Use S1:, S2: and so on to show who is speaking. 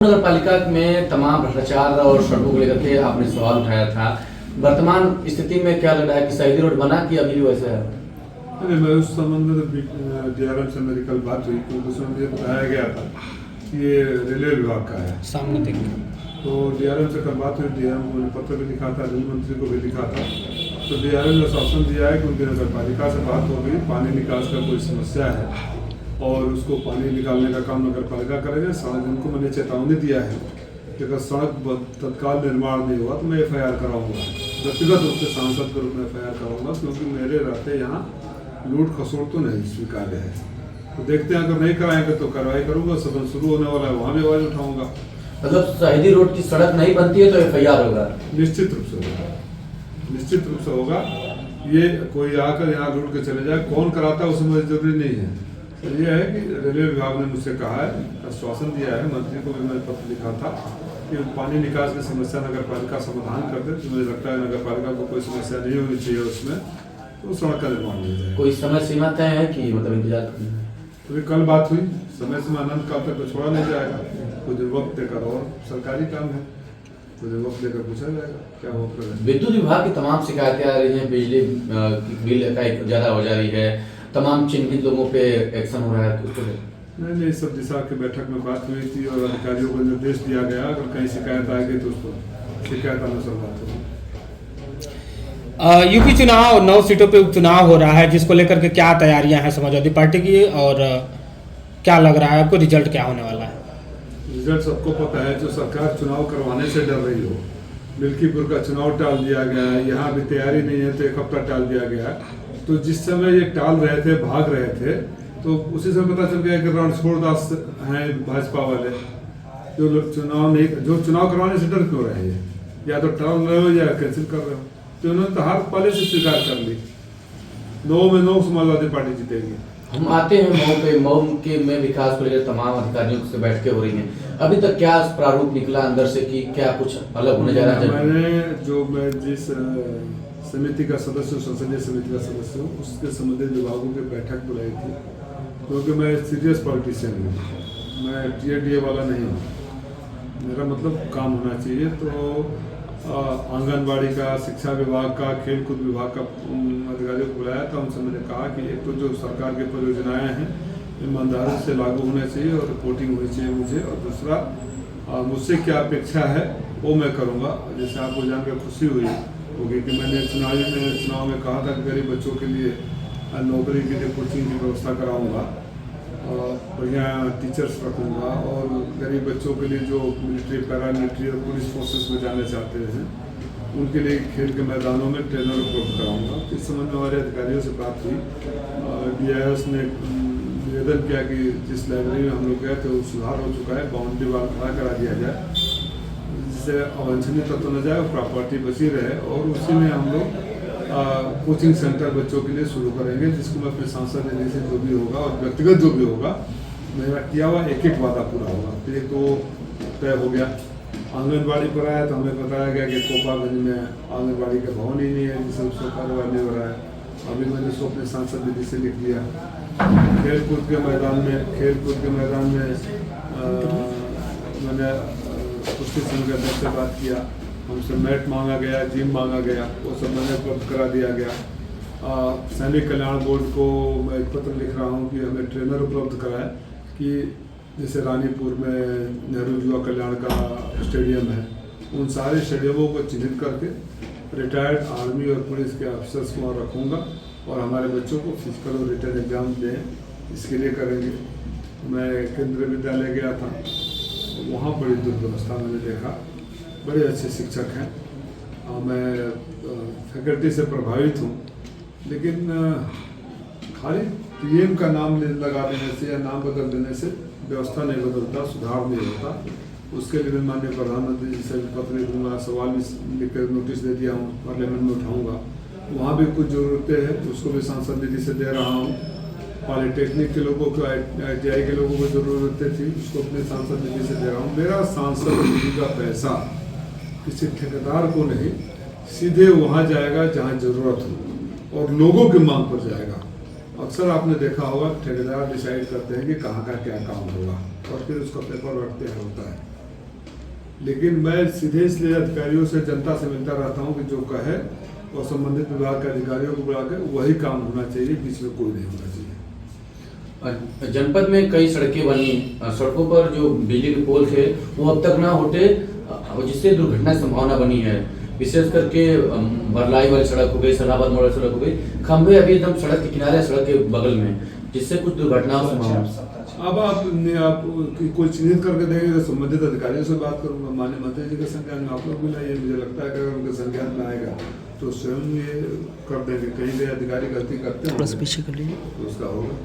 S1: नगर पालिका में तमाम भ्रष्टाचार और सड़कों को लेकर के आपने सवाल उठाया था। वर्तमान स्थिति में क्या लग रहा है कि शहीदी रोड बना कि अभी भी वैसा है?
S2: नहीं, मैं उस संबंध में डीआरएम से मेरी कल बात हुई क्योंकि उसमें मुझे बताया गया था कि ये रेलवे विभाग का है।
S3: सामने देखिए
S2: तो डीआरएम से कल बात हुई, डीआरएम को मैंने पत्र भी लिखा था, रेल मंत्री को भी लिखा था। तो डीआरएम ने आश्वासन दिया है कि उनकी नगर पालिका से बात हो गई, पानी निकास का कोई समस्या है और उसको पानी निकालने का काम नगर पालिका करेंगे। साढ़े दिन को मैंने चेतावनी दिया है कि अगर सड़क तत्काल निर्माण नहीं हुआ तो मैं FIR कराऊंगा, व्यक्तिगत रूप से सांसद के रूप में FIR कराऊंगा, क्योंकि मेरे रहते यहाँ लूट खसोट तो नहीं स्वीकार्य है। तो देखते हैं, अगर नहीं कराएंगे तो कार्रवाई करूंगा। सदन शुरू होने वाला है, वहाँ भी आवाज उठाऊंगा।
S1: मतलब शहीदी रोड की सड़क नहीं बनती है तो FIR होगा?
S2: निश्चित रूप से होगा, निश्चित रूप से होगा। ये कोई आकर यहाँ लूट के चले जाए, कौन कराता है उसमें मुझे जरूरी नहीं है। तो ये है कि रेलवे विभाग ने मुझसे कहा है, आश्वासन दिया है, मंत्री को भी मैंने पत्र लिखा था कि पानी निकास की समस्या नगर पालिका समाधान कर दे। तो मुझे लगता है नगर पालिका को कोई समस्या नहीं होनी चाहिए उसमें, तो सड़क का निर्माण हो जाए।
S1: कोई समय सीमा तय है कि मतलब इंतजार करना है?
S2: तो कल बात हुई, समय सीमा अनंत काल तक तो छोड़ा नहीं जाएगा। कुछ दिन वक्त देकर, और सरकारी काम है, कुछ दिन वक्त देकर पूछा जाएगा क्या वो करें।
S1: विद्युत विभाग की तमाम शिकायतें आ रही हैं, बिजली की बिल का ज्यादा हो जा रही है, तमाम चिन्हित लोगों पे एक्शन हो रहा है, उसको
S2: नहीं, सब दिशा की बैठक में बात हुई थी और अधिकारियों को निर्देश दिया गया अगर कहीं शिकायत आएगी तो उसको शिकायत अनुसार बात होगी।
S3: यूपी चुनाव 9 सीटों पे उपचुनाव हो रहा है, जिसको लेकर के क्या तैयारियां हैं समाजवादी पार्टी की, और क्या लग रहा है आपको रिजल्ट क्या होने वाला है?
S2: रिजल्ट सबको पता है। जो सरकार चुनाव करवाने से डर रही हो, मिल्कीपुर का चुनाव टाल दिया गया है, यहाँ भी तैयारी नहीं है तो 1 हफ्ता टाल दिया गया है। तो जिस समय ये टाल रहे थे, भाग रहे थे, तो उसी समय पता चल गया कि रणछोड़ दास हैं भाजपा वाले, जो लोग चुनाव करवाने से डर क्यों रहे हैं, या तो टाल रहे हो या कैंसिल कर रहे हो। तो उन्होंने तो हार पहले से स्वीकार कर ली। 9 में 9 समाजवादी पार्टी जीतेगी।
S1: हम आते हैं मऊ के में विकास को लेकर तमाम अधिकारियों से बैठकें हो रही हैं। अभी तक क्या प्रारूप निकला अंदर से कि क्या कुछ अलग होने जा रहा है?
S2: मैं जिस समिति का सदस्य हूँ, संसदीय समिति का सदस्य हूँ, उसके संबंधित विभागों की बैठक बुलाई थी, क्योंकि मैं सीरियस पॉलिटिशियन हूँ, मैं TA वाला नहीं हूँ। मेरा मतलब काम होना चाहिए। तो आंगनबाड़ी का, शिक्षा विभाग का, खेलकूद विभाग का अधिकारियों को बुलाया था। उनसे मैंने कहा कि एक तो जो सरकार की परियोजनाएं हैं ईमानदारी से लागू होने चाहिए और रिपोर्टिंग होनी चाहिए मुझे, और दूसरा मुझसे क्या अपेक्षा है वो मैं करूँगा। जैसे आपको जानकर खुशी हुई होगी कि मैंने चुनाव में कहा था कि गरीब बच्चों के लिए नौकरी के लिए कोचिंग की व्यवस्था कराऊँगा, बढ़िया टीचर्स रखूँगा, और गरीब बच्चों के लिए जो मिलिट्री, पैरामिलिट्री और पुलिस फोर्सेस में जाना चाहते हैं उनके लिए खेल के मैदानों में ट्रेनर उपलब्ध कराऊँगा। इस संबंध में हमारे अधिकारियों से बात हुई। DIS ने निवेदन किया कि जिस लाइब्रेरी में हम लोग गए थे वो सुधार हो चुका है, बाउंड्री वाल खड़ा करा दिया जाए, जिससे अवांछनीय तत्व न जाए और प्रॉपर्टी बची रहे। और उसी में हम लोग कोचिंग सेंटर बच्चों के लिए शुरू करेंगे, जिसको मैं अपने सांसद निधि से जो भी होगा और व्यक्तिगत जो भी होगा मेरा किया हुआ एक वादा पूरा होगा। फिर एक तो तय हो गया। आंगनबाड़ी पर आया तो हमें बताया गया कि कोपागंज में आंगनबाड़ी का भवन ही नहीं है, जिससे उसको कार्रवाई नहीं हो रहा है। अभी मैंने उसको अपने सांसद निधि से लिख दिया। खेलकूद के मैदान में मैंने कुश्ती संघ के अध्यक्ष से बात किया, हमसे मैट मांगा गया, जिम मांगा गया, वो सब मैंने उपलब्ध करा दिया गया। सैनिक कल्याण बोर्ड को मैं एक पत्र लिख रहा हूँ कि हमें ट्रेनर उपलब्ध कराए, कि जैसे रानीपुर में नेहरू युवा कल्याण का स्टेडियम है, उन सारे स्टेडियमों को चिन्हित करके रिटायर्ड आर्मी और पुलिस के ऑफिसर्स को वहाँ रखूँगा और हमारे बच्चों को फिजिकल और रिटर्न एग्जाम दें, इसके लिए करेंगे। मैं केंद्रीय विद्यालय गया था, वहाँ बड़ी दुर्व्यवस्था मैंने देखा। बड़े अच्छे शिक्षक हैं, मैं फैकल्टी से प्रभावित हूँ, लेकिन खाली PM का नाम लगा देने से या नाम बदल देने से व्यवस्था नहीं बदलता, सुधार नहीं होता। उसके लिए मैं माननीय प्रधानमंत्री जी से पत्र लिखूँगा, सवाल भी लिख कर नोटिस दे दिया हूँ, पार्लियामेंट में उठाऊँगा। वहाँ भी कुछ ज़रूरतें हैं, उसको भी सांसद निधि से दे रहा हूँ। पॉलिटेक्निक के लोगों को, ITI के लोगों को ज़रूरतें थी, उसको अपने सांसद निधि से दे रहा हूँ। मेरा सांसद निधि का पैसा किसी ठेकेदार को नहीं, सीधे वहाँ जाएगा जहाँ ज़रूरत हो और लोगों की मांग पर जाएगा। अक्सर आपने देखा होगा ठेकेदार डिसाइड करते हैं कि कहाँ का क्या काम होगा और फिर उसका पेपर वर्क तैयार होता है। लेकिन मैं सीधे इसलिए अधिकारियों से, जनता से मिलता रहता हूँ कि जो कहे और संबंधित विभाग के अधिकारियों को बुलाकर वही काम होना चाहिए, बीच में कोई नहीं होना चाहिए।
S1: जनपद में कई सड़कें बनी, सड़कों पर जो बिजली के पोल थे वो अब तक ना होते, जिससे दुर्घटना की संभावना बनी है। विशेष करके बरलाई वाली सड़क हो गई, सलाहाबाद मोड़ सड़क हो गई, खंभे अभी एकदम सड़क के किनारे, सड़क के बगल में, जिससे कुछ दुर्घटनाओं की संभावना।
S2: अब आप कोई चिन्हित करके देंगे तो संबंधित अधिकारियों से बात करूंगा, माननीय मंत्री जी के संज्ञान में आप लोग भी लाइए। मुझे लगता है कि अगर उनके संज्ञान में आएगा तो स्वयं ये कर देंगे। कहीं भी अधिकारी गलती करते हैं तो उसका होगा।